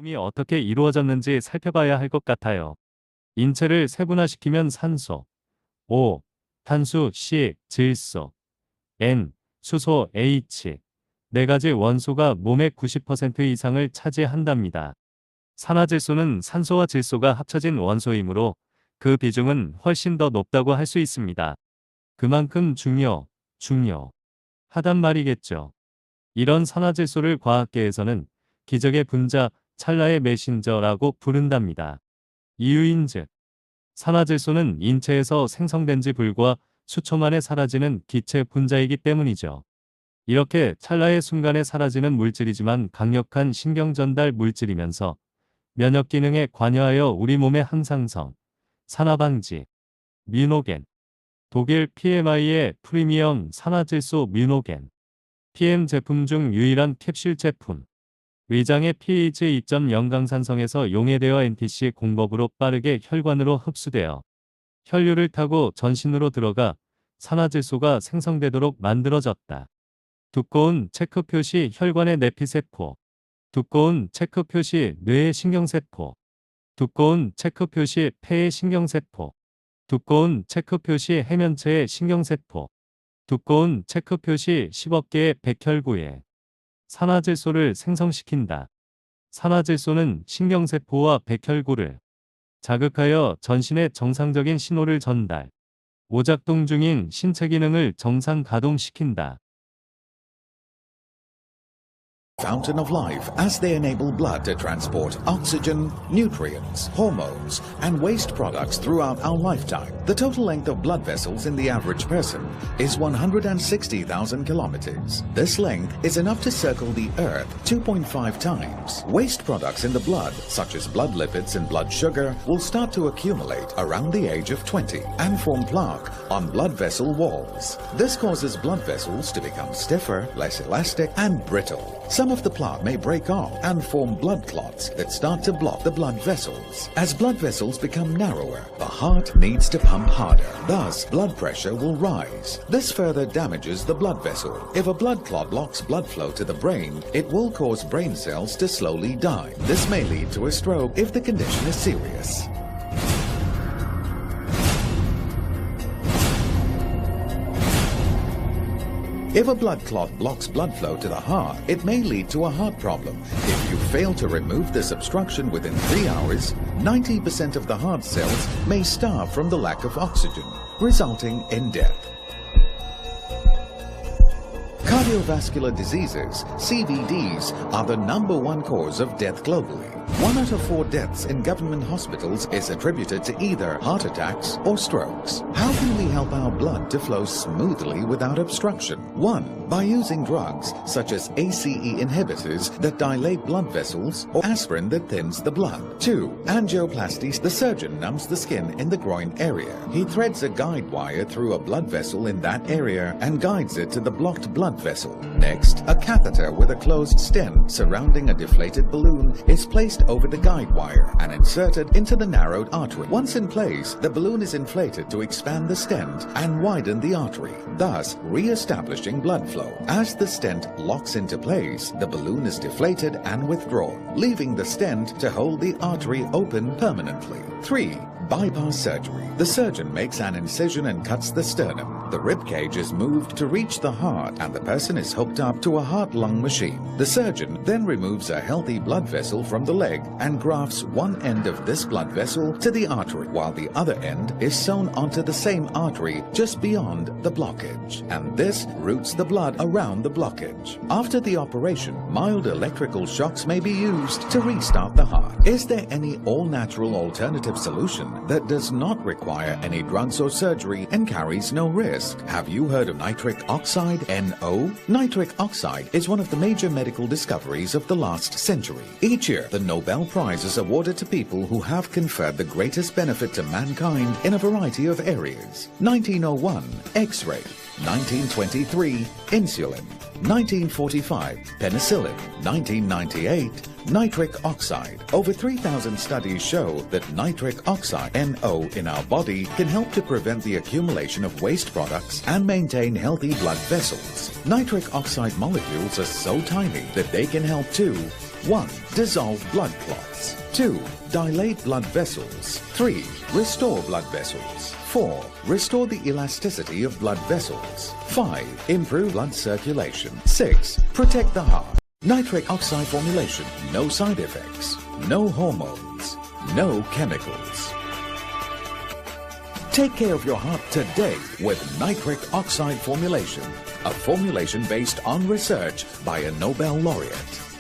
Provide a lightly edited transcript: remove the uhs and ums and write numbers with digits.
몸이 어떻게 이루어졌는지 살펴봐야 할 것 같아요. 인체를 세분화시키면 산소, O, 탄수, C, 질소, N, 수소, H, 네 가지 원소가 몸의 90% 이상을 차지한답니다. 산화질소는 산소와 질소가 합쳐진 원소이므로 그 비중은 훨씬 더 높다고 할 수 있습니다. 그만큼 중요하단 말이겠죠. 이런 산화질소를 과학계에서는 기적의 분자, 찰나의 메신저라고 부른답니다. 이유인즉 산화질소는 인체에서 생성된 지 불과 수초 만에 사라지는 기체 분자이기 때문이죠. 이렇게 찰나의 순간에 사라지는 물질이지만 강력한 신경전달 물질이면서 면역 기능에 관여하여 우리 몸의 항상성, 산화방지, 뮤노겐, 독일 PMI의 프리미엄 산화질소 뮤노겐, PM 제품 중 유일한 캡슐 제품, 위장의 pH 2.0 강산성에서 용해되어 NTC 공법으로 빠르게 혈관으로 흡수되어 혈류를 타고 전신으로 들어가 산화질소가 생성되도록 만들어졌다. 두꺼운 체크 표시 혈관의 내피세포, 두꺼운 체크 표시 뇌의 신경세포, 두꺼운 체크 표시 폐의 신경세포, 두꺼운 체크 표시 해면체의 신경세포, 두꺼운 체크 표시 10억 개의 백혈구에 산화질소를 생성시킨다. 산화질소는 신경세포와 백혈구를 자극하여 전신에 정상적인 신호를 전달, 오작동 중인 신체 기능을 정상 가동시킨다. Fountain of life as they enable blood to transport oxygen, nutrients, hormones, and waste products throughout our lifetime. The total length of blood vessels in the average person is 160,000 kilometers. This length is enough to circle the Earth 2.5 times. Waste products in the blood, such as blood lipids and blood sugar, will start to accumulate around the age of 20 and form plaque on blood vessel walls. This causes blood vessels to become stiffer, less elastic, and brittle. Some of the plaque may break off and form blood clots that start to block the blood vessels. As blood vessels become narrower, the heart needs to pump harder. Thus, blood pressure will rise. This further damages the blood vessel. If a blood clot blocks blood flow to the brain, it will cause brain cells to slowly die. This may lead to a stroke if the condition is serious. If a blood clot blocks blood flow to the heart, it may lead to a heart problem. If you fail to remove this obstruction within 3 hours, 90% of the heart cells may starve from the lack of oxygen, resulting in death. Cardiovascular diseases, CVDs, are the #1 cause of death globally. 1 out of 4 deaths in government hospitals is attributed to either heart attacks or strokes. How can we help our blood to flow smoothly without obstruction? 1. By using drugs such as ACE inhibitors that dilate blood vessels or aspirin that thins the blood. 2. Angioplasty. The surgeon numbs the skin in the groin area. He threads a guide wire through a blood vessel in that area and guides it to the blocked blood vessel. Next, a catheter with a closed stent surrounding a deflated balloon is placed over the guide wire and inserted into the narrowed artery. Once in place, the balloon is inflated to expand the stent and widen the artery, thus re-establishing blood flow. As the stent locks into place, the balloon is deflated and withdrawn, leaving the stent to hold the artery open permanently. 3. Bypass surgery. The surgeon makes an incision and cuts the sternum. The rib cage is moved to reach the heart and the person is hooked up to a heart-lung machine. The surgeon then removes a healthy blood vessel from the leg and grafts one end of this blood vessel to the artery, while the other end is sewn onto the same artery just beyond the blockage. And this routes the blood around the blockage. After the operation, mild electrical shocks may be used to restart the heart. Is there any all-natural alternative solution that does not require any drugs or surgery and carries no risk? Have you heard of nitric oxide, NO? Nitric oxide is one of the major medical discoveries of the last century. Each year, the Nobel Prize is awarded to people who have conferred the greatest benefit to mankind in a variety of areas. 1901, X-ray. 1923, insulin. 1945, penicillin. 1998, nitric oxide. Over 3,000 studies show that nitric oxide, NO, in our body can help to prevent the accumulation of waste products and maintain healthy blood vessels. Nitric oxide molecules are so tiny that they can help to 1. Dissolve blood clots. 2. Dilate blood vessels. 3. Restore blood vessels. 4. Restore the elasticity of blood vessels. 5. Improve blood circulation. 6. Protect the heart. Nitric oxide formulation. No side effects. No hormones. No chemicals. Take care of your heart today with nitric oxide formulation, a formulation based on research by a Nobel laureate.